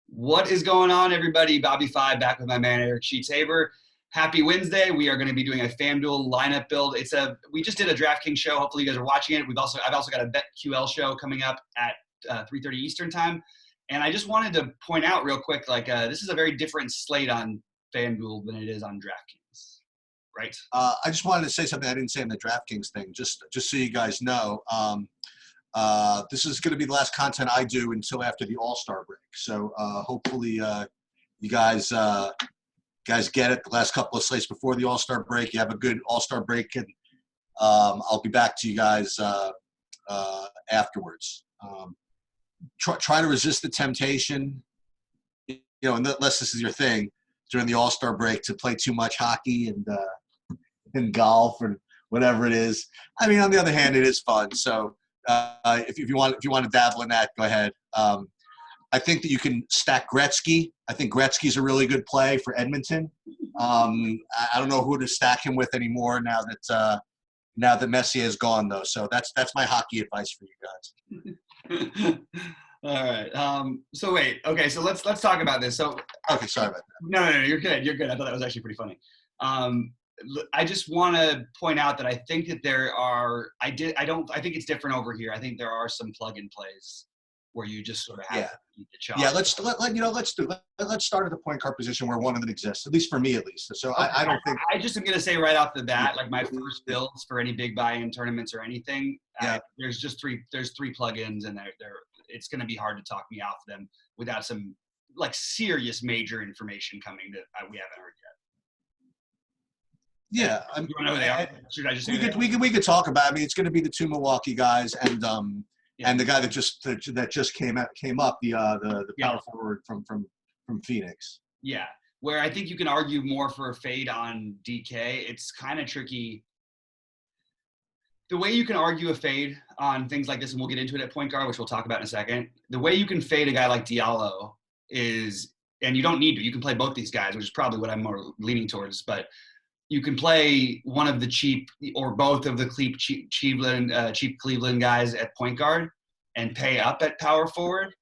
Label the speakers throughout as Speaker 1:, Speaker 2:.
Speaker 1: What is going on, everybody? BobbyFi back with my man Eric Sheets-Haber. Happy Wednesday. We are going to be doing a Fanduel lineup build. We just did a DraftKings show. Hopefully you guys are watching it. I've also got a BetQL show coming up at 3:30 Eastern time. And I just wanted to point out real quick, this is a very different slate on Fanduel than it is on DraftKings, right?
Speaker 2: I just wanted to say something I didn't say in the DraftKings thing, just so you guys know. This is going to be the last content I do until after the All-Star break. So hopefully you guys get it the last couple of slates before the All-Star break. You have a good All-Star break, and I'll be back to you guys afterwards. Try to resist the temptation, unless this is your thing, during the All-Star break to play too much hockey and golf or whatever it is. I mean, on the other hand, it is fun. So if you want to dabble in that, go ahead. I think that you can stack Gretzky. I think Gretzky's a really good play for Edmonton. I don't know who to stack him with anymore now that Messier is gone, though. So that's my hockey advice for you
Speaker 1: guys. All right. So wait. Okay. So let's talk about this. So
Speaker 2: okay. Sorry about that.
Speaker 1: No. You're good. You're good. I thought that was actually pretty funny. I just want to point out that I think that there are. I think it's different over here. I think there are some plug-in plays where you just sort of have to eat the chop.
Speaker 2: Yeah. Let's start at the point guard position where one of them exists. At least for me, at least. So okay. I don't think.
Speaker 1: I just am going to say right off the bat, like my first builds for any big buy-in tournaments or anything. There's just three. There's three plug-ins, and it's going to be hard to talk me off them without some serious major information coming that we haven't heard yet.
Speaker 2: Yeah,
Speaker 1: you want to know who they are? Should I just?
Speaker 2: We could talk about. I mean, it's going to be the two Milwaukee guys and the guy that just came up, the power forward from Phoenix.
Speaker 1: Yeah, where I think you can argue more for a fade on DK. It's kind of tricky. The way you can argue a fade on things like this, and we'll get into it at point guard, which we'll talk about in a second. The way you can fade a guy like Diallo is, and you don't need to. You can play both these guys, which is probably what I'm more leaning towards, but. You can play one of the cheap or both of the cheap Cleveland guys at point guard and pay up at power forward.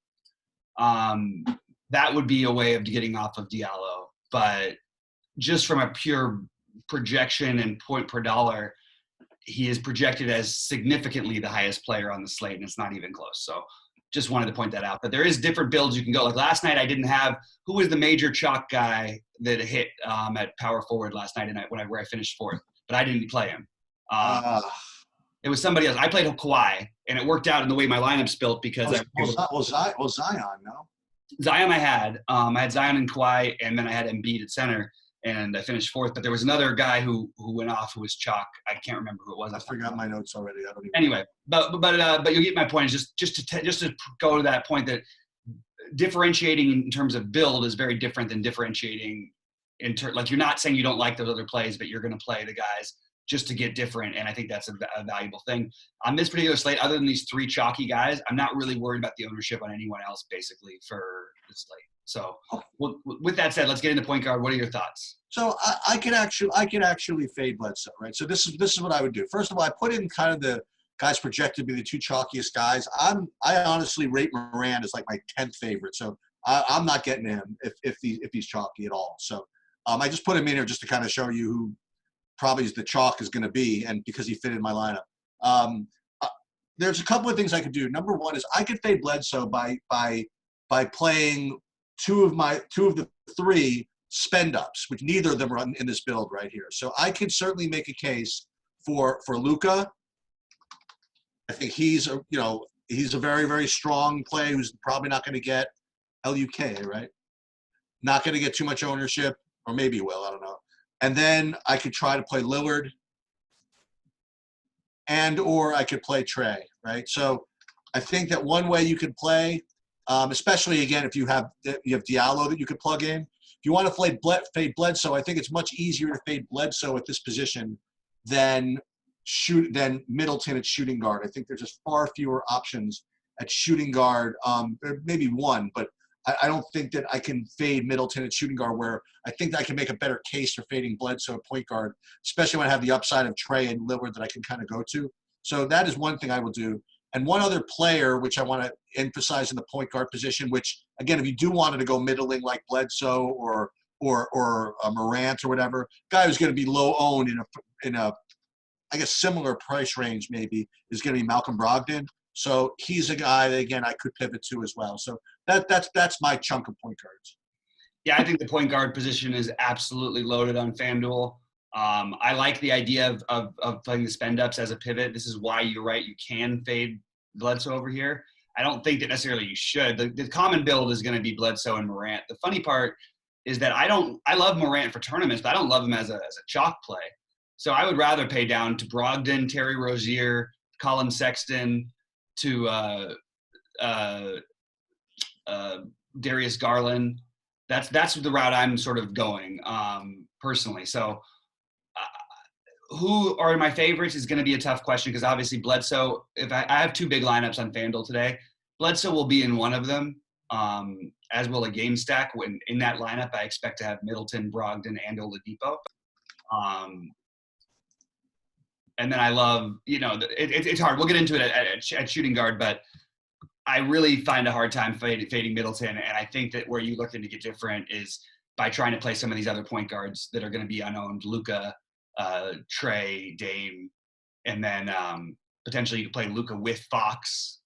Speaker 1: That would be a way of getting off of Diallo. But just from a pure projection and point per dollar, he is projected as significantly the highest player on the slate, and it's not even close. So just wanted to point that out. But there is different builds you can go. Like last night, I didn't have – who was the major chalk guy that hit at power forward last night where I finished fourth? But I didn't play him. It was somebody else. I played Kawhi, and it worked out in the way my lineup's built because
Speaker 2: Zion, no?
Speaker 1: Zion I had Zion and Kawhi, and then I had Embiid at center, and I finished fourth. But there was another guy who went off who was chalk. I can't remember who it was.
Speaker 2: I forgot my notes already. I don't even.
Speaker 1: Anyway, but you get my point. Is just to go to that point that differentiating in terms of build is very different than differentiating you're not saying you don't like those other plays, but you're going to play the guys just to get different. And I think that's a valuable thing on this particular slate. Other than these three chalky guys, I'm not really worried about the ownership on anyone else basically for this slate. So with that said, let's get into point guard. What are your thoughts?
Speaker 2: So I could actually fade Bledsoe, right? So this is what I would do. First of all, I put in kind of the guys projected to be the two chalkiest guys. I honestly rate Moran as like my 10th favorite. So I'm not getting him if he's chalky at all. So I just put him in here just to kind of show you who probably the chalk is going to be, and because he fit in my lineup. There's a couple of things I could do. Number one is I could fade Bledsoe by playing two of the three spend ups, which neither of them are in this build right here. So I could certainly make a case for Luka. I think he's a very, very strong play who's probably not going to get LUK, right? Not going to get too much ownership, or maybe he will, I don't know. And then I could try to play Lillard, or I could play Trey, right? So I think that one way you could play, especially again if you have Diallo that you could plug in. If you want to fade Bledsoe, I think it's much easier to fade Bledsoe at this position than Middleton at shooting guard. I think there's just far fewer options at shooting guard. Maybe one, but I don't think that I can fade Middleton at shooting guard, where I think that I can make a better case for fading Bledsoe at point guard, especially when I have the upside of Trey and Lillard that I can kind of go to. So that is one thing I will do. And one other player, which I want to emphasize in the point guard position, which again, if you do wanted to go middling like Bledsoe or Morant or whatever, guy who's going to be low owned in a I guess similar price range maybe is going to be Malcolm Brogdon. So he's a guy that again I could pivot to as well. So that's my chunk of point guards.
Speaker 1: Yeah, I think the point guard position is absolutely loaded on FanDuel. I like the idea of playing the spend ups as a pivot. This is why you're right. You can fade Bledsoe over here. I don't think that necessarily you should. The common build is going to be Bledsoe and Morant. The funny part is that I love Morant for tournaments, but I don't love him as a chalk play. So I would rather pay down to Brogdon, Terry Rozier, Colin Sexton, to Darius Garland. That's the route I'm sort of going personally. So who are my favorites is going to be a tough question because obviously Bledsoe, if I have two big lineups on FanDuel today, Bledsoe will be in one of them, as will a game stack. When in that lineup, I expect to have Middleton, Brogdon, and Oladipo. And then I love, it's hard. We'll get into it at shooting guard, but I really find a hard time fading Middleton. And I think that where you look to get different is by trying to play some of these other point guards that are going to be unowned, Luka, Trey, Dame, and then potentially you could play Luka with Fox.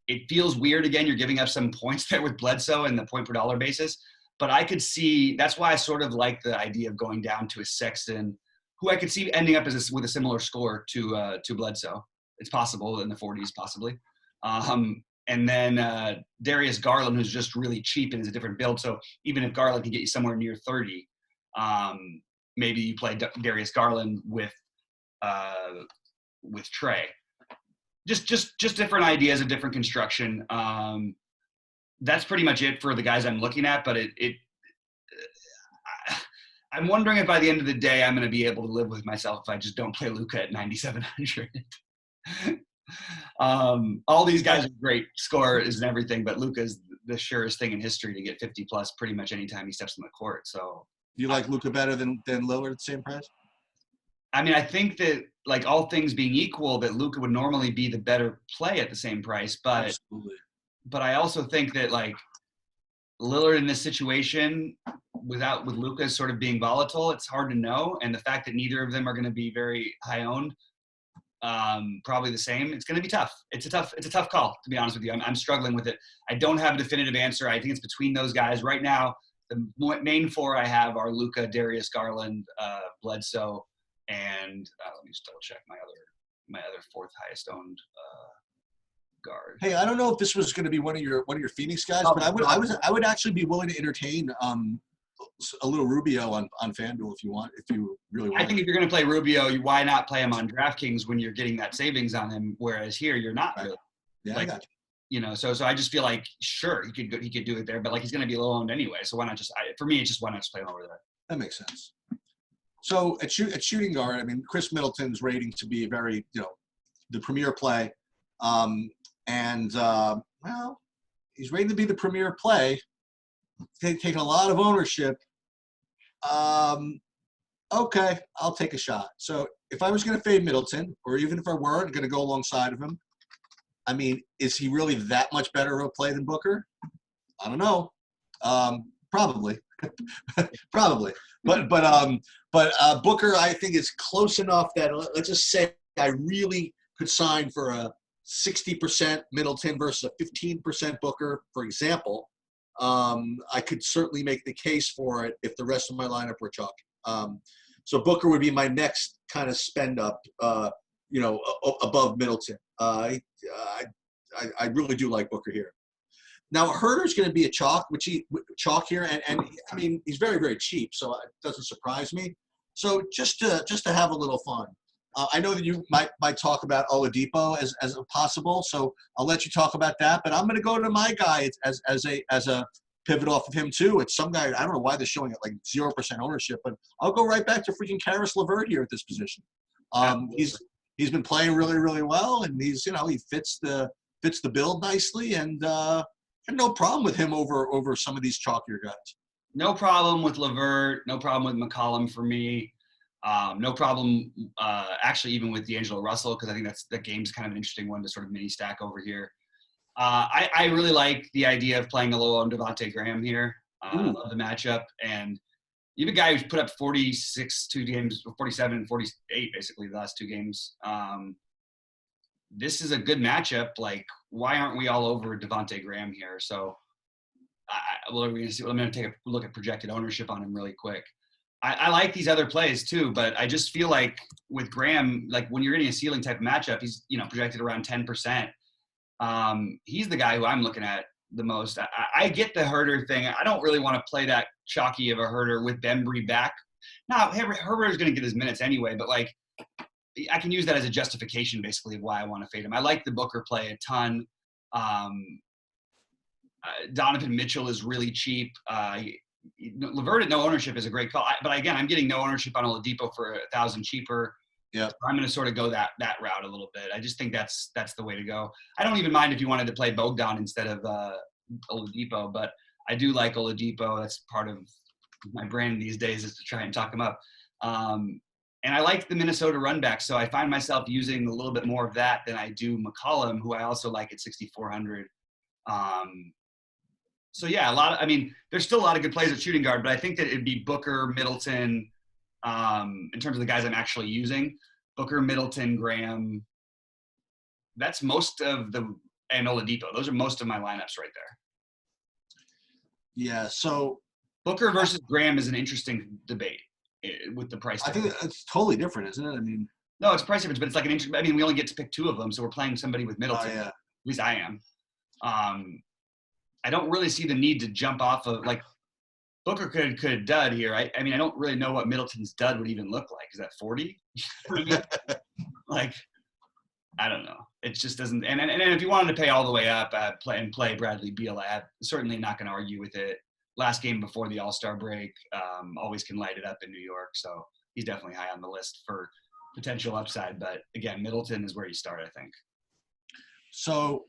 Speaker 1: It feels weird. Again, you're giving up some points there with Bledsoe and the point per dollar basis, but I could see, that's why I sort of like the idea of going down to a Sexton, who I could see ending up with a similar score to Bledsoe. It's possible in the 40s, possibly. And then Darius Garland, who's just really cheap and is a different build. So even if Garland can get you somewhere near 30, maybe you play Darius Garland with Trey. Just different ideas, a different construction. That's pretty much it for the guys I'm looking at. But I'm wondering if by the end of the day I'm going to be able to live with myself if I just don't play Luka at 9,700. All these guys are great scorers and everything, but Luka's the surest thing in history to get 50 plus pretty much anytime he steps on the court. So
Speaker 2: you like Luka better than Lillard at the same price?
Speaker 1: I mean, I think that like all things being equal, that Luka would normally be the better play at the same price, but
Speaker 2: absolutely.
Speaker 1: But I also think that like Lillard in this situation with Luka sort of being volatile, it's hard to know. And the fact that neither of them are going to be very high owned, probably the same. It's going to be tough. It's a tough call, to be honest with you. I'm struggling with it. I don't have a definitive answer. I think it's between those guys right now. The main four I have are Luka, Darius Garland, Bledsoe, and let me just double check my other fourth highest owned guard.
Speaker 2: Hey, I don't know if this was going to be one of your Phoenix guys, but I would actually be willing to entertain a little Rubio on FanDuel if you really want.
Speaker 1: I think if you're going to play Rubio, why not play him on DraftKings when you're getting that savings on him? Whereas here, you're not really.
Speaker 2: Yeah,
Speaker 1: like,
Speaker 2: I got
Speaker 1: you. So I just feel like sure he could do it there, but like he's going to be low owned anyway. So why not for me, it's just why not just play him over there?
Speaker 2: That makes sense. So at shooting guard, I mean, Chris Middleton's rating to be very the premier play, well, he's rated to be the premier play. Taking a lot of ownership. Okay, I'll take a shot. So if I was going to fade Middleton, or even if I weren't going to go alongside of him, I mean, is he really that much better of a play than Booker? I don't know. Probably, probably. But Booker, I think, is close enough that let's just say I really could sign for a 60% Middleton versus a 15% Booker, for example. I could certainly make the case for it if the rest of my lineup were chalk. So Booker would be my next kind of spend up, above Middleton. I really do like Booker here. Now Herter's going to be a chalk here, and I mean he's very, very cheap, so it doesn't surprise me. So just to have a little fun. I know that you might talk about Oladipo as a possible, so I'll let you talk about that. But I'm going to go to my guy as a pivot off of him too. It's some guy, I don't know why they're showing it like 0% ownership, but I'll go right back to freaking Karis LeVert here at this position. He's been playing really, really well, and he fits the build nicely, and no problem with him over some of these chalkier guys.
Speaker 1: No problem with LeVert. No problem with McCollum for me. No problem, actually, even with D'Angelo Russell, because I think that game's kind of an interesting one to sort of mini stack over here. I really like the idea of playing a low on Devontae Graham here. I love the matchup. And you have a guy who's put up 46 2 games, 47 and 48 basically the last 2 games. This is a good matchup. Like, why aren't we all over Devontae Graham here? So, what are we going to see? I'm going to take a look at projected ownership on him really quick. I like these other plays too, but I just feel like with Graham, like when you're getting a ceiling type of matchup, he's projected around 10%. He's the guy who I'm looking at the most. I get the Herder thing. I don't really want to play that chalky of a Herder with Bembry back. Now, Herder is going to get his minutes anyway, but like I can use that as a justification basically of why I want to fade him. I like the Booker play a ton. Donovan Mitchell is really cheap. Levert at no ownership is a great call, but again, I'm getting no ownership on Oladipo for $1,000 cheaper.
Speaker 2: Yeah,
Speaker 1: so I'm going to sort of go that route a little bit. I just think that's the way to go. I don't even mind if you wanted to play Bogdan instead of Oladipo, but I do like Oladipo. That's part of my brand these days is to try and talk him up. And I like the Minnesota run back, so I find myself using a little bit more of that than I do McCollum, who I also like at 6,400. So yeah, there's still a lot of good plays at shooting guard, but I think that it'd be Booker, Middleton, in terms of the guys I'm actually using. Booker, Middleton, Graham. That's most of and Oladipo. Those are most of my lineups right there.
Speaker 2: Yeah, so
Speaker 1: Booker versus Graham is an interesting debate with the price
Speaker 2: difference. I think it's totally different, isn't it? I mean,
Speaker 1: no, it's price difference, but it's like we only get to pick 2 of them, so we're playing somebody with Middleton.
Speaker 2: Oh, yeah.
Speaker 1: At least I am. I don't really see the need to jump off of like Booker could dud here. I don't really know what Middleton's dud would even look like. Is that 40? Like, I don't know. It just doesn't. And if you wanted to pay all the way up, play Bradley Beal, I'm certainly not going to argue with it. Last game before the All-Star break, always can light it up in New York. So he's definitely high on the list for potential upside. But again, Middleton is where you start, I think.
Speaker 2: So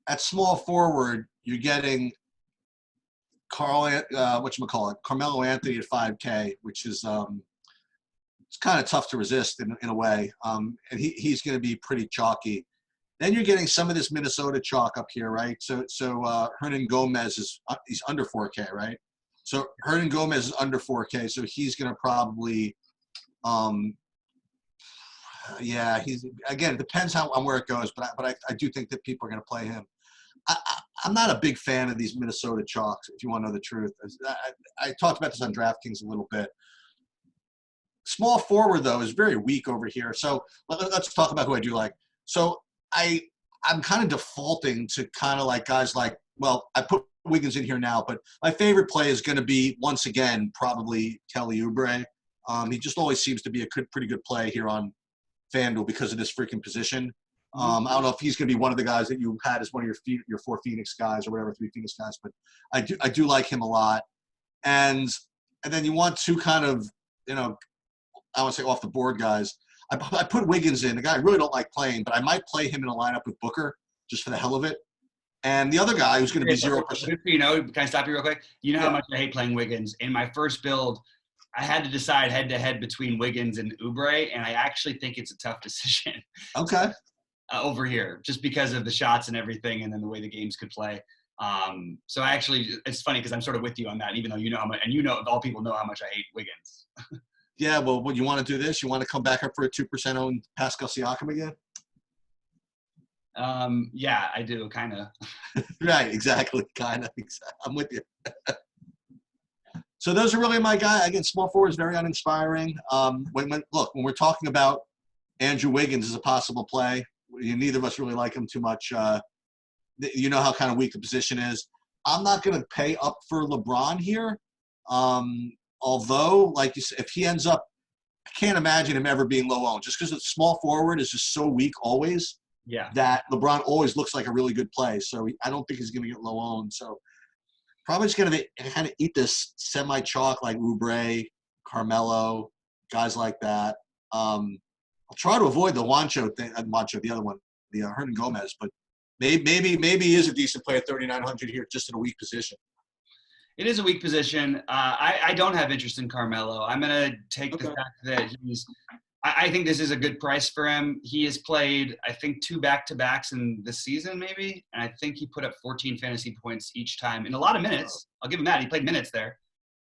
Speaker 2: at small forward, you're getting Carmelo Anthony at 5K, which is it's kind of tough to resist in a way. And he's going to be pretty chalky. Then you're getting some of this Minnesota chalk up here, right? So Hernan Gomez he's under 4K, right? So Hernan Gomez is under 4K, so he's going to probably he's again, it depends on where it goes, but I do think that people are going to play him. I'm not a big fan of these Minnesota chalks, if you want to know the truth. I talked about this on DraftKings a little bit. Small forward, though, is very weak over here. So let's talk about who I do like. So I'm kind of defaulting to kind of like guys like, well, I put Wiggins in here now, but my favorite play is going to be, once again, probably Kelly Oubre. He just always seems to be a pretty good play here on FanDuel because of this freaking position. I don't know if he's going to be one of the guys that you had as one of your 4 Phoenix guys or whatever, 3 Phoenix guys, but I do like him a lot. And then you want to kind of, I want to say off the board guys. I put Wiggins in, the guy I really don't like playing, but I might play him in a lineup with Booker just for the hell of it. And the other guy who's going to be 0%.
Speaker 1: Can I stop you real quick? You know how much I hate playing Wiggins. In my first build, I had to decide head-to-head between Wiggins and Oubre, and I actually think it's a tough decision.
Speaker 2: Okay.
Speaker 1: Over here, just because of the shots and everything, and then the way the games could play. So it's funny because I'm sort of with you on that, even though how much, and of all people know how much I hate Wiggins.
Speaker 2: Yeah, well, you want to do this? You want to come back up for a 2% own Pascal Siakam again?
Speaker 1: Yeah, I do, kind of.
Speaker 2: Right, exactly, kind of. I'm with you. So those are really my guy. Again, small forward is very uninspiring. When we're talking about Andrew Wiggins as a possible play, neither of us really like him too much. You know how kind of weak the position is. I'm not going to pay up for LeBron here. Although, like you said, if he ends up, I can't imagine him ever being low owned just because the small forward is just so weak always.
Speaker 1: Yeah.
Speaker 2: That LeBron always looks like a really good play. So I don't think he's going to get low owned. So probably just going to kind of eat this semi-chalk like Oubre, Carmelo, guys like that. I'll try to avoid the the other one, the Hernan Gomez, but maybe he is a decent play at 3,900 here, just in a weak position.
Speaker 1: It is a weak position. I don't have interest in Carmelo. I'm going to take the
Speaker 2: Okay.
Speaker 1: fact that I think this is a good price for him. He has played, I think, 2 back-to-backs in this season, maybe. And I think he put up 14 fantasy points each time in a lot of minutes. I'll give him that. He played minutes there.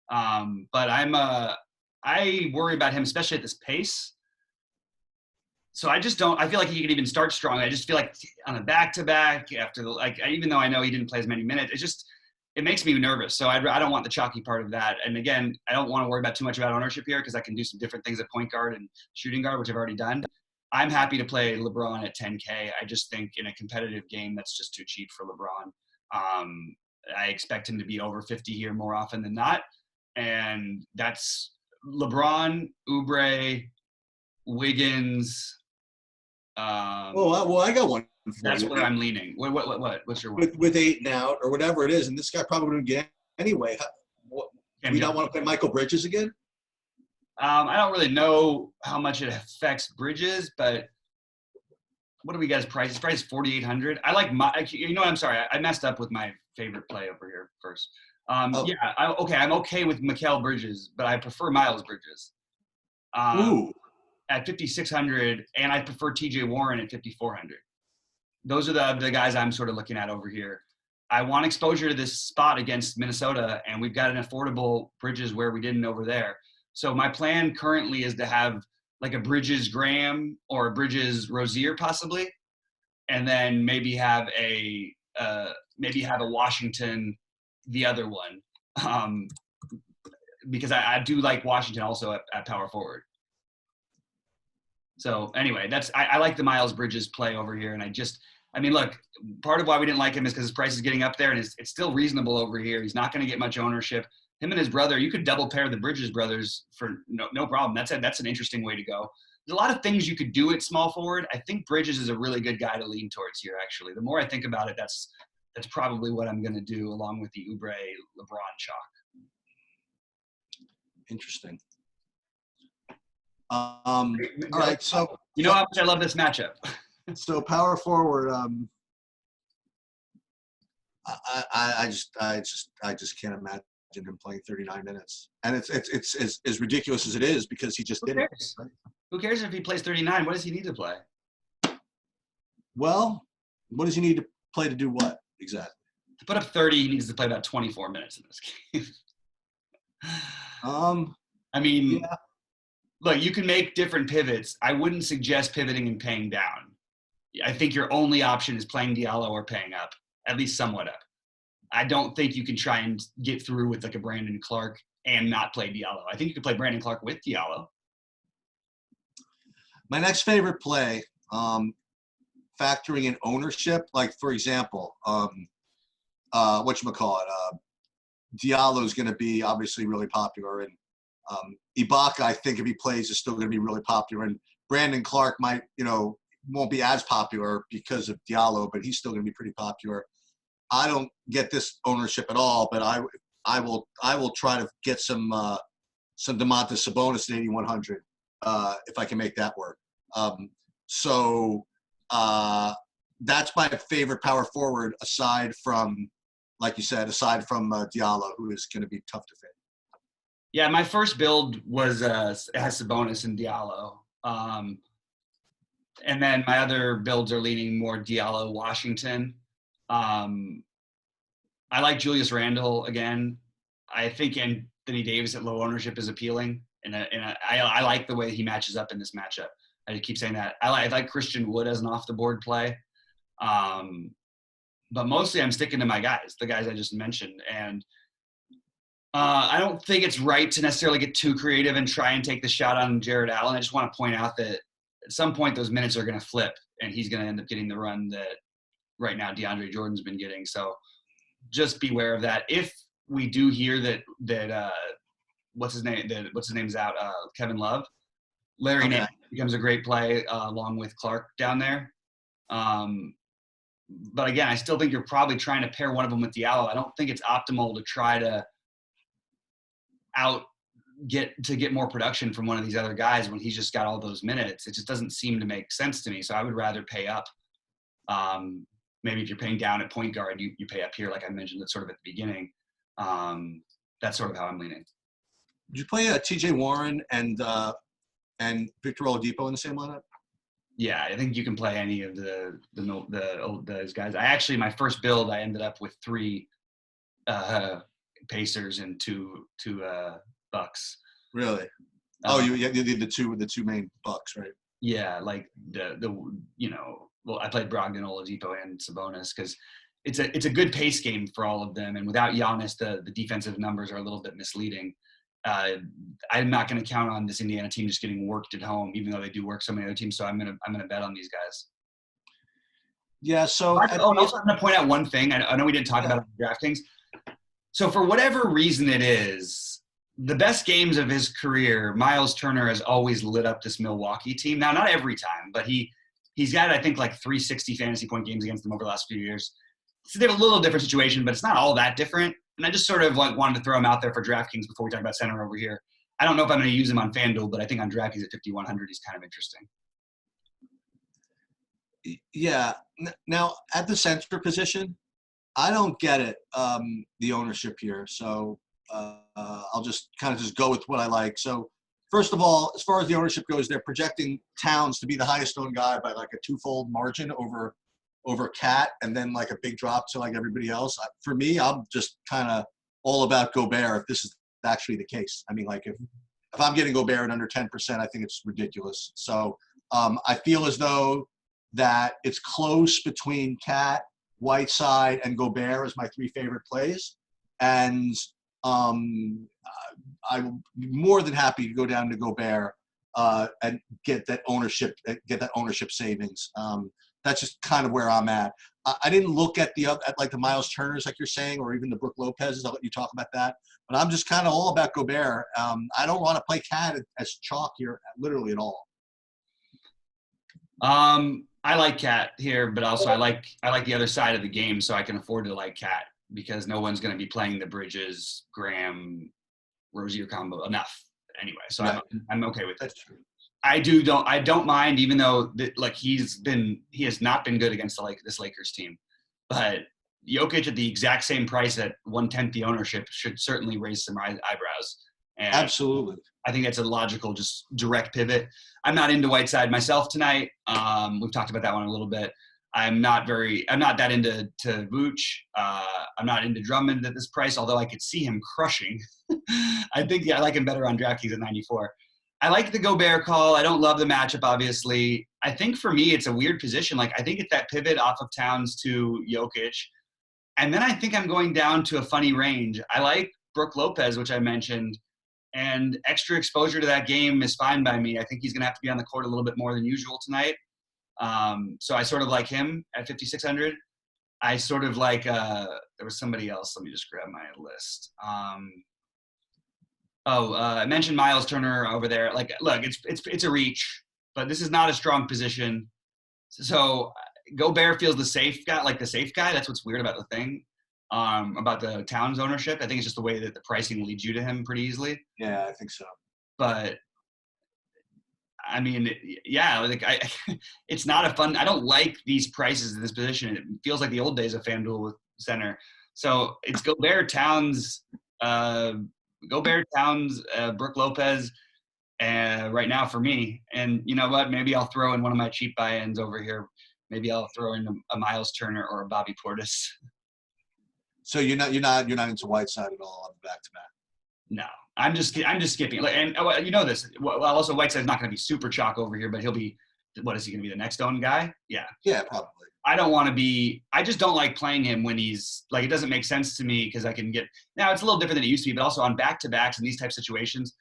Speaker 1: But I worry about him, especially at this pace. So I feel like he could even start strong. I just feel like on a back-to-back after even though I know he didn't play as many minutes, it makes me nervous. So I don't want the chalky part of that. And again, I don't want to worry about too much about ownership here because I can do some different things at point guard and shooting guard, which I've already done. I'm happy to play LeBron at 10K. I just think in a competitive game, that's just too cheap for LeBron. I expect him to be over 50 here more often than not. And that's LeBron, Oubre, Wiggins.
Speaker 2: Well, I got one for
Speaker 1: That's
Speaker 2: you.
Speaker 1: where I'm leaning. What's your one?
Speaker 2: With 8 and out or whatever it is, and this guy probably wouldn't get anyway. Do we not want to play Michael Bridges again?
Speaker 1: I don't really know how much it affects Bridges, but what do we guys price? His price is 4,800. I like I'm sorry. I messed up with my favorite play over here first. I'm okay with Mikal Bridges, but I prefer Miles Bridges.
Speaker 2: Ooh.
Speaker 1: At 5,600, and I prefer TJ Warren at 5,400. Those are the guys I'm sort of looking at over here. I want exposure to this spot against Minnesota, and we've got an affordable Bridges where we didn't over there. So my plan currently is to have like a Bridges Graham or a Bridges Rozier possibly, and then maybe have a Washington, the other one, because I do like Washington also at power forward. So anyway, I like the Miles Bridges play over here. And look, part of why we didn't like him is because his price is getting up there and it's still reasonable over here. He's not going to get much ownership. Him and his brother, you could double pair the Bridges brothers for no problem. That's an interesting way to go. There's a lot of things you could do at small forward. I think Bridges is a really good guy to lean towards here, actually. The more I think about it, that's probably what I'm going to do along with the Oubre LeBron chalk.
Speaker 2: Interesting. All right, so
Speaker 1: you know how much I love this matchup.
Speaker 2: So power forward, I just can't imagine him playing 39 minutes, and it's as ridiculous as it is because he just did it. Right?
Speaker 1: Who cares if he plays 39? What does he need to play?
Speaker 2: Well, what does he need to play to do what exactly?
Speaker 1: To put up 30, he needs to play about 24 minutes in this game. Yeah. Look, you can make different pivots. I wouldn't suggest pivoting and paying down. I think your only option is playing Diallo or paying up, at least somewhat up. I don't think you can try and get through with like a Brandon Clark and not play Diallo. I think you could play Brandon Clark with Diallo.
Speaker 2: My next favorite play, factoring in ownership, like for example, whatchamacallit, Diallo is going to be obviously really popular, and Ibaka, I think if he plays, is still going to be really popular, and Brandon Clark won't be as popular because of Diallo, but he's still going to be pretty popular. I don't get this ownership at all, but I will try to get some Domantas Sabonis at 8,100 if I can make that work. That's my favorite power forward aside from, like you said, Diallo, who is going to be tough to fit.
Speaker 1: Yeah, my first build was has Sabonis and Diallo. And then my other builds are leaning more Diallo, Washington. I like Julius Randle again. I think Anthony Davis at low ownership is appealing, and I like the way he matches up in this matchup. I keep saying that. I like Christian Wood as an off-the-board play. But mostly I'm sticking to my guys, the guys I just mentioned. And I don't think it's right to necessarily get too creative and try and take the shot on Jared Allen. I just want to point out that at some point those minutes are going to flip, and he's going to end up getting the run that right now DeAndre Jordan's been getting. So just beware of that. If we do hear that what's his name's out, Kevin Love, Larry Nance becomes a great play along with Clark down there. But again, I still think you're probably trying to pair one of them with Diallo. I don't think it's optimal to try to get more production from one of these other guys when he's just got all those minutes. It just doesn't seem to make sense to me. So I would rather pay up. Maybe if you're paying down at point guard, you pay up here, like I mentioned, that's sort of at the beginning. That's sort of how I'm leaning.
Speaker 2: Did you play T.J. Warren and Victor Oladipo in the same lineup?
Speaker 1: Yeah, I think you can play any of those guys. I actually, my first build, I ended up with 3 Pacers and two Bucks.
Speaker 2: Really? Oh, you did the two main Bucks, right?
Speaker 1: Yeah, like well, I played Brogdon, Oladipo, and Sabonis because it's a good pace game for all of them, and without Giannis, the defensive numbers are a little bit misleading. I'm not going to count on this Indiana team just getting worked at home, even though they do work so many other teams. So I'm gonna bet on these guys.
Speaker 2: Yeah. So
Speaker 1: also I'm going to point out one thing. I know we didn't talk about it in DraftKings. So for whatever reason it is, the best games of his career, Miles Turner has always lit up this Milwaukee team. Now, not every time, but he's got, I think, like 360 fantasy point games against them over the last few years. So they have a little different situation, but it's not all that different. And I just sort of like wanted to throw him out there for DraftKings before we talk about center over here. I don't know if I'm going to use him on FanDuel, but I think on DraftKings at 5,100 he's kind of interesting.
Speaker 2: Yeah. Now, at the center position, I don't get it, the ownership here. So I'll just kind of just go with what I like. So first of all, as far as the ownership goes, they're projecting Towns to be the highest owned guy by like a 2-fold margin over Cat, and then like a big drop to like everybody else. For me, I'm just kind of all about Gobert if this is actually the case. I mean, like if I'm getting Gobert at under 10%, I think it's ridiculous. So I feel as though that it's close between Cat, Whiteside, and Gobert as my 3 favorite plays. And I'm more than happy to go down to Gobert and get that ownership savings. That's just kind of where I'm at. I didn't look at like the Miles Turners, like you're saying, or even the Brook Lopez's. I'll let you talk about that. But I'm just kind of all about Gobert. I don't want to play Cat as chalk here, literally at all.
Speaker 1: I like Cat here, but also I like the other side of the game, so I can afford to like Cat because no one's going to be playing the Bridges, Graham, Rozier combo enough anyway. So right. I'm okay with that. I don't mind, even though he has not been good against this Lakers team, but Jokic at the exact same price at 1/10 the ownership should certainly raise some eyebrows. And
Speaker 2: absolutely.
Speaker 1: I think that's a logical, just direct pivot. I'm not into Whiteside myself tonight. We've talked about that one a little bit. I'm not that into Vooch. I'm not into Drummond at this price, although I could see him crushing. I think I like him better on DraftKings at 94. I like the Gobert call. I don't love the matchup, obviously. I think for me, it's a weird position. Like, I think it's that pivot off of Towns to Jokic. And then I think I'm going down to a funny range. I like Brook Lopez, which I mentioned, and extra exposure to that game is fine by me. I think he's going to have to be on the court a little bit more than usual tonight. So I sort of like him at 5,600. I sort of like there was somebody else. Let me just grab my list. I mentioned Miles Turner over there. Like, look, it's a reach, but this is not a strong position. So Gobert feels the safe guy. That's what's weird about the thing, about the Towns ownership. I think it's just the way that the pricing leads you to him pretty easily.
Speaker 2: Yeah, I think so.
Speaker 1: But I mean, yeah, it's not a fun. I don't like these prices in this position. It feels like the old days of FanDuel with center. So it's Gobert, Towns, Brook Lopez, right now for me. And you know what? Maybe I'll throw in one of my cheap buy-ins over here. Maybe I'll throw in a Miles Turner or a Bobby Portis.
Speaker 2: So you're not into Whiteside at all on the back-to-back?
Speaker 1: No, I'm just skipping. And you know this. Well, also Whiteside's not going to be super chalk over here, but he'll be. What is he going to be? The next owned guy? Yeah.
Speaker 2: Yeah, probably.
Speaker 1: I don't want to be. I just don't like playing him when he's like. It doesn't make sense to me because I can get. Now it's a little different than it used to be, but also on back-to-backs and these type of situations,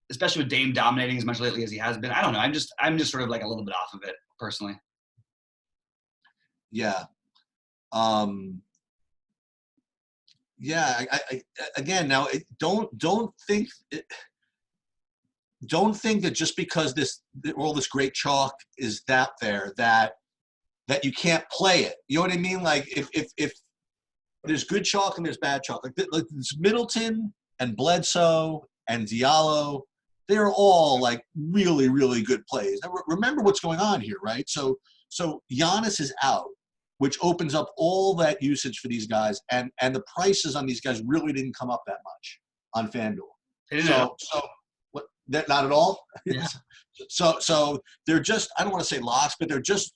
Speaker 1: especially with Dame dominating as much lately as he has been. I don't know. I'm just sort of like a little bit off of it personally.
Speaker 2: Yeah. Yeah. I again now don't think that just because all this great chalk is out there that you can't play it. You know what I mean? Like if there's good chalk and there's bad chalk, like this Middleton and Bledsoe and Diallo, they're all like really, really good plays. Now remember what's going on here, right? So Giannis is out. which opens up all that usage for these guys. And the prices on these guys really didn't come up that much on FanDuel. So what, not at all.
Speaker 1: Yeah.
Speaker 2: So they're just, I don't want to say locks, but they're just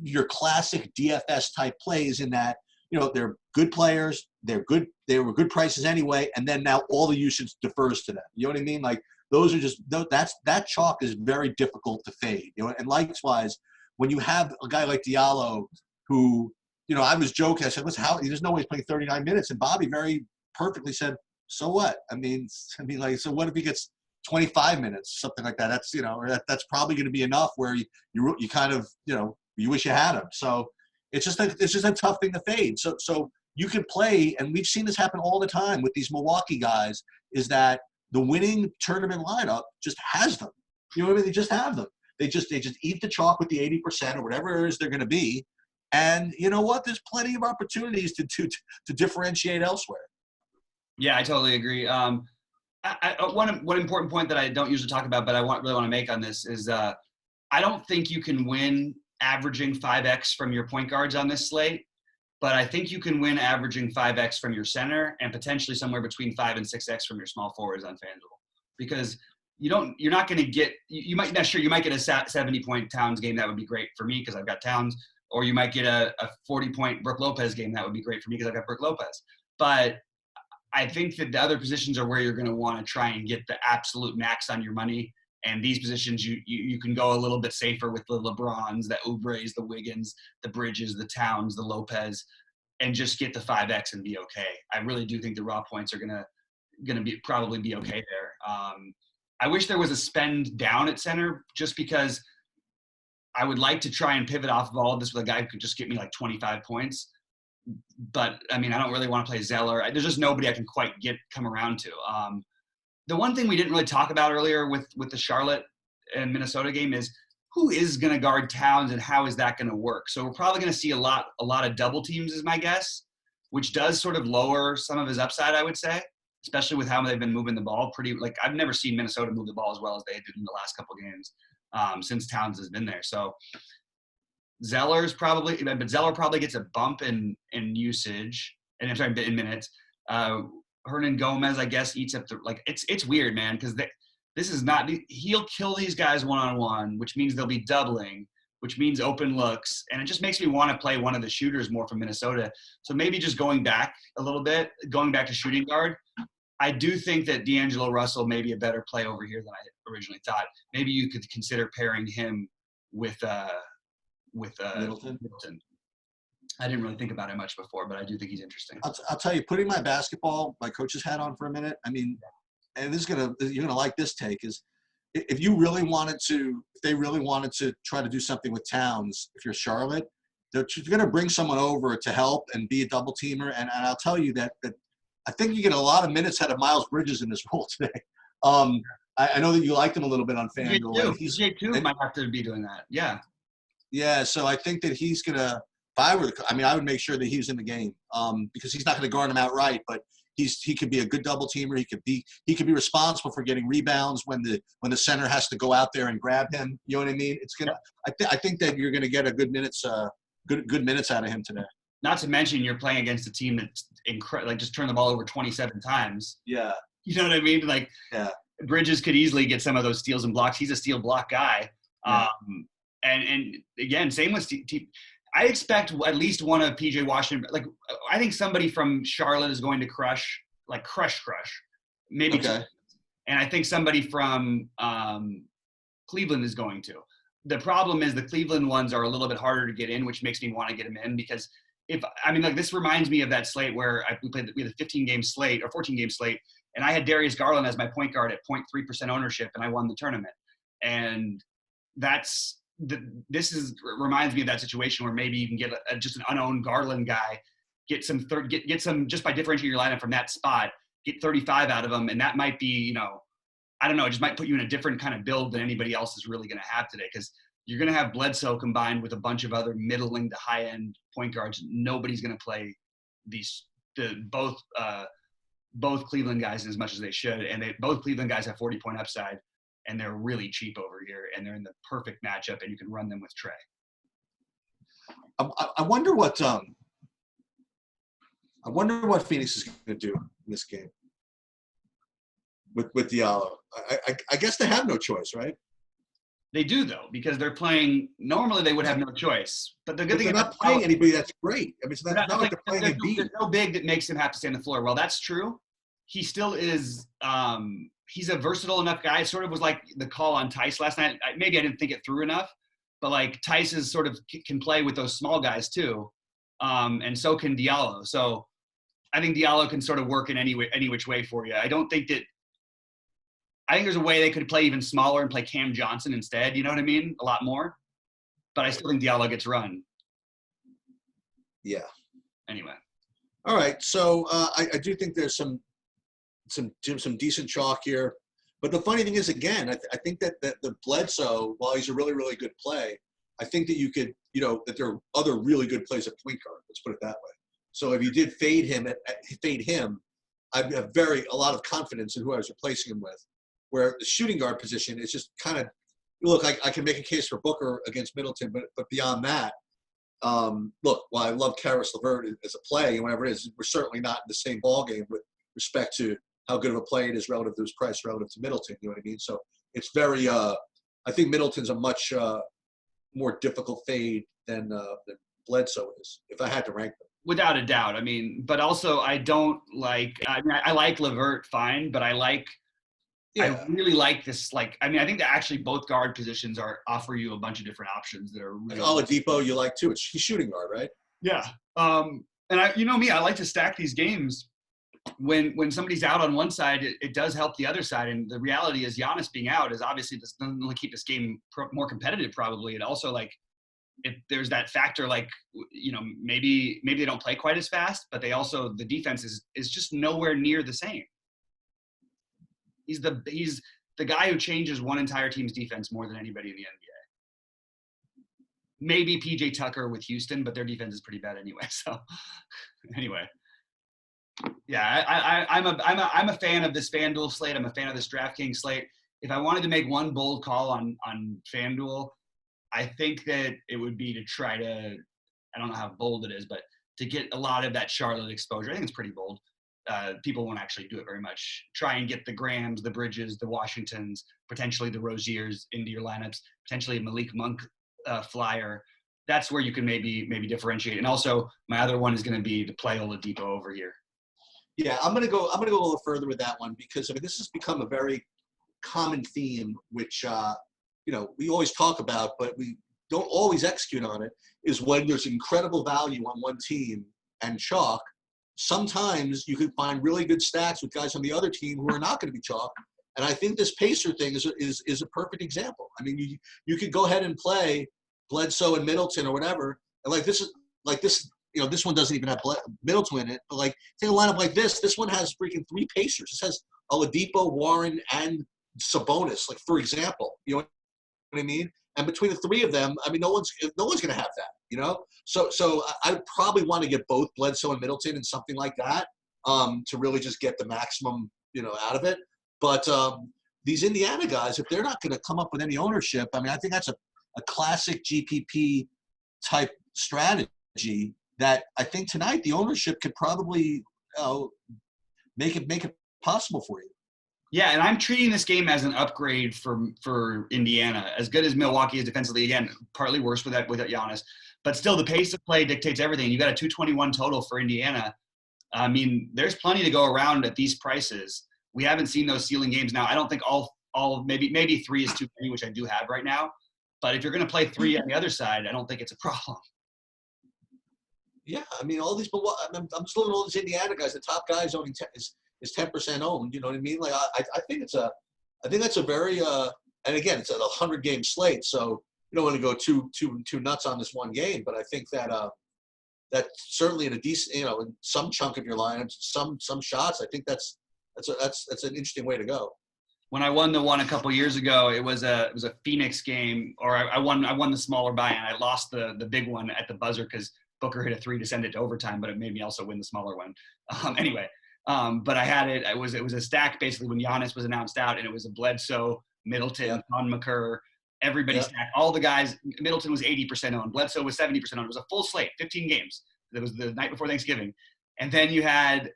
Speaker 2: your classic DFS type plays in that, you know, they're good players, they're good, they were good prices anyway, and then now all the usage defers to them. You know what I mean? Like those are just, that chalk is very difficult to fade. You know, and likewise, when you have a guy like Diallo, who, you know, I was joking, I said, listen, there's no way he's playing 39 minutes, and Bobby very perfectly said, so what? I mean, like, so what if he gets 25 minutes, something like that? That's, you know, or that's probably going to be enough where you kind of, you know, you wish you had him. So it's just a tough thing to fade. So you can play, and we've seen this happen all the time with these Milwaukee guys, is that the winning tournament lineup just has them. You know what I mean? They just have them. They just eat the chalk with the 80% or whatever it is they're going to be. And you know what? There's plenty of opportunities to differentiate elsewhere.
Speaker 1: Yeah, I totally agree. One important point that I don't usually talk about, but I really want to make on this is I don't think you can win averaging 5x from your point guards on this slate, but I think you can win averaging 5x from your center and potentially somewhere between 5 and 6x from your small forwards on FanDuel, because you're not going to get, you might get a 70-point Towns game. That would be great for me because I've got Towns, or you might get a 40-point Brook Lopez game. That would be great for me because I've got Brook Lopez. But I think that the other positions are where you're going to want to try and get the absolute max on your money. And these positions, you can go a little bit safer with the LeBrons, the Oubres, the Wiggins, the Bridges, the Towns, the Lopez, and just get the 5x and be okay. I really do think the raw points are gonna probably be okay there. I wish there was a spend down at center, just because I would like to try and pivot off of all of this with a guy who could just get me like 25 points. But I mean, I don't really want to play Zeller. There's just nobody I can quite come around to. The one thing we didn't really talk about earlier with the Charlotte and Minnesota game is who is going to guard Towns and how is that going to work? So we're probably going to see a lot of double teams is my guess, which does sort of lower some of his upside, I would say, especially with how they've been moving the ball I've never seen Minnesota move the ball as well as they did in the last couple of games since Towns has been there. So Zeller probably gets a bump in usage, and I'm sorry, in minutes. Hernan Gomez, I guess, eats up it's weird, man, because this is not, he'll kill these guys one-on-one, which means they'll be doubling, which means open looks, and it just makes me want to play one of the shooters more from Minnesota. So maybe just going back to shooting guard. I do think that D'Angelo Russell may be a better play over here than I originally thought. Maybe you could consider pairing him with Middleton. I didn't really think about it much before, but I do think he's interesting.
Speaker 2: I'll tell you, putting my coach's hat on for a minute. I mean, and you're gonna like this take, is if they really wanted to try to do something with Towns, if you're Charlotte, they're going to bring someone over to help and be a double teamer. And I'll tell you that I think you get a lot of minutes out of Miles Bridges in this role today. I know that you liked him a little bit on FanDuel.
Speaker 1: J2 might have to be doing that. Yeah.
Speaker 2: Yeah. So I think that he's going to, I would make sure that he's in the game because he's not going to guard him outright, but he could be a good double teamer. He could be responsible for getting rebounds when the center has to go out there and grab him. You know what I mean? It's gonna. I think that you're going to get a good minutes out of him today.
Speaker 1: Not to mention you're playing against a team that's incredible. Like just turned the ball over 27 times.
Speaker 2: Yeah.
Speaker 1: You know what I mean? Like
Speaker 2: yeah.
Speaker 1: Bridges could easily get some of those steals and blocks. He's a steal block guy. Yeah. And again, same with I expect at least one of PJ Washington. Like I think somebody from Charlotte is going to crush. Maybe.
Speaker 2: Okay.
Speaker 1: And I think somebody from Cleveland is going to. The problem is the Cleveland ones are a little bit harder to get in, which makes me want to get them in because this reminds me of that slate where we had a 15-game slate or 14-game slate, and I had Darius Garland as my point guard at 0.3% ownership, and I won the tournament. And reminds me of that situation where maybe you can get just an unowned Garland guy, get some just by differentiating your lineup from that spot, get 35 out of them, and that might be, I don't know, it just might put you in a different kind of build than anybody else is really going to have today because you're going to have Bledsoe combined with a bunch of other middling to high-end point guards. Nobody's going to play both Cleveland guys as much as they should, and both Cleveland guys have 40-point upside. And they're really cheap over here, and they're in the perfect matchup, and you can run them with Trey.
Speaker 2: I wonder what Phoenix is going to do in this game with Diallo. I guess they have no choice, right?
Speaker 1: They do though, because they're playing. Normally, they would have no choice. But the good
Speaker 2: But
Speaker 1: thing
Speaker 2: they're
Speaker 1: about
Speaker 2: not playing anybody that's great. I mean, it's not like they're playing Embiid.
Speaker 1: There's no big that makes him have to stay on the floor. Well, that's true. He still is. He's a versatile enough guy. It sort of was like the call on Tice last night. Maybe I didn't think it through enough, but like Tice is sort of can play with those small guys too, and so can Diallo. So I think Diallo can sort of work in any which way for you. I think there's a way they could play even smaller and play Cam Johnson instead. You know what I mean? A lot more. But I still think Diallo gets run.
Speaker 2: Yeah.
Speaker 1: Anyway.
Speaker 2: All right. So I do think there's some decent chalk here. But the funny thing is, again, I think that the Bledsoe, while he's a really, really good play, I think that you could, that there are other really good plays at point guard. Let's put it that way. So if you did fade him, I have a lot of confidence in who I was replacing him with. Where the shooting guard position is just kind of, look, I can make a case for Booker against Middleton, but beyond that, look, while I love Karis LeVert as a play and whatever it is, we're certainly not in the same ballgame with respect to how good of a play it is relative to his price, relative to Middleton. You know what I mean? So it's very, I think Middleton's a much more difficult fade than Bledsoe is, if I had to rank them.
Speaker 1: Without a doubt. I mean, but also I like LeVert fine, but I really like this. I think that actually both guard positions offer you a bunch of different options that are really.
Speaker 2: Oladipo you like too. He's shooting guard, right?
Speaker 1: Yeah. And I like to stack these games. When somebody's out on one side, it does help the other side. And the reality is Giannis being out is obviously this doesn't really keep this game more competitive probably. And also if there's that factor, maybe they don't play quite as fast, but the defense is just nowhere near the same. He's the guy who changes one entire team's defense more than anybody in the NBA. Maybe PJ Tucker with Houston, but their defense is pretty bad anyway. So anyway, yeah, I'm a fan of this FanDuel slate. I'm a fan of this DraftKings slate. If I wanted to make one bold call on FanDuel, I think that it would be to try to, I don't know how bold it is, but to get a lot of that Charlotte exposure. I think it's pretty bold. People won't actually do it very much. Try and get the Grahams, the Bridges, the Washingtons, potentially the Roziers into your lineups, potentially a Malik Monk flyer. That's where you can maybe differentiate. And also, my other one is going to be to play Oladipo over here.
Speaker 2: Yeah, I'm gonna go a little further with that one because this has become a very common theme, which we always talk about, but we don't always execute on it. Is when there's incredible value on one team and chalk. Sometimes you can find really good stacks with guys on the other team who are not going to be chalk. And I think this Pacer thing is a perfect example. I mean, you could go ahead and play Bledsoe and Middleton or whatever. And this one doesn't even have Middleton in it. But take a lineup like this. This one has freaking 3 Pacers. This has Oladipo, Warren, and Sabonis. For example, you know what I mean? And between the 3 of them, I mean, no one's going to have that, So I would probably want to get both Bledsoe and Middleton and something like that to really just get the maximum, out of it. But these Indiana guys, if they're not going to come up with any ownership, I mean, I think that's a classic GPP type strategy that I think tonight the ownership could probably make it possible for you.
Speaker 1: Yeah, and I'm treating this game as an upgrade for Indiana. As good as Milwaukee is defensively, again, partly worse with Giannis, but still the pace of play dictates everything. You got a 221 total for Indiana. I mean, there's plenty to go around at these prices. We haven't seen those ceiling games now. I don't think all maybe 3 is too many, which I do have right now. But if you're going to play 3 on the other side, I don't think it's a problem.
Speaker 2: Yeah, I mean, I'm just looking at all these Indiana guys. The top guys owning is 10% owned. You know what I mean? I think that's a very and again, it's a 100-game slate, so you don't want to go too nuts on this one game. But I think that that certainly in a decent, in some chunk of your lineups, some shots, I think that's an interesting way to go.
Speaker 1: When I won the one a couple years ago, it was a Phoenix game, or I won the smaller buy-in. I lost the big one at the buzzer because Booker hit a 3 to send it to overtime, but it made me also win the smaller one. Anyway. But I had it. It was a stack basically when Giannis was announced out, and it was a Bledsoe, Middleton, Thon McCurr, Everybody
Speaker 2: Yeah.
Speaker 1: stacked. All the guys, Middleton was 80% owned. Bledsoe was 70% owned. It was a full slate, 15 games. That was the night before Thanksgiving. And then you had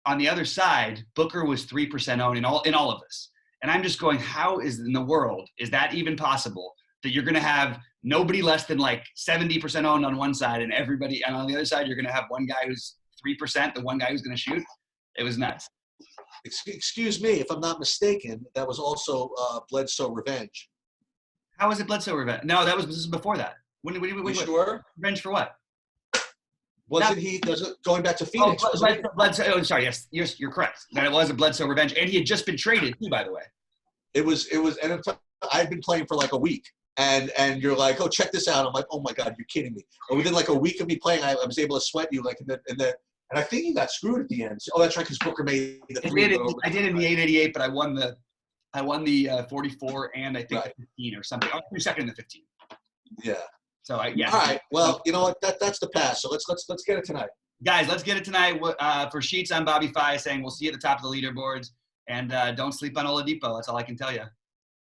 Speaker 1: on the other side, Booker was 3% owned in all of this. And I'm just going, how is in the world is that even possible that you're going to have nobody less than like 70% owned on one side and everybody, and on the other side, you're going to have one guy who's 3%, the one guy who's going to shoot. It was nuts.
Speaker 2: Excuse me, if I'm not mistaken, that was also Bledsoe revenge.
Speaker 1: How was it Bledsoe revenge? No, this is before that. When
Speaker 2: Sure?
Speaker 1: Revenge for what?
Speaker 2: Going back to Phoenix?
Speaker 1: Bledsoe. Oh, sorry. Yes, you're correct. That it was a Bledsoe revenge, and he had just been traded too, by the way.
Speaker 2: It was, and I'd been playing for like a week, and you're like, oh, check this out. I'm like, oh my God, you're kidding me. And within like a week of me playing, I was able to sweat you like and I think you got screwed at the end. Oh, that's right, because Booker made the three.
Speaker 1: I did in the 888, but I won the 44 and I think the 15 or something. I was second in the 15.
Speaker 2: Yeah.
Speaker 1: So All
Speaker 2: right. Well, you know what? That's the pass. So let's get it tonight,
Speaker 1: guys. Let's get it tonight. For Sheets, I'm BobbyFi saying we'll see you at the top of the leaderboards, and don't sleep on Oladipo. That's all I can tell you.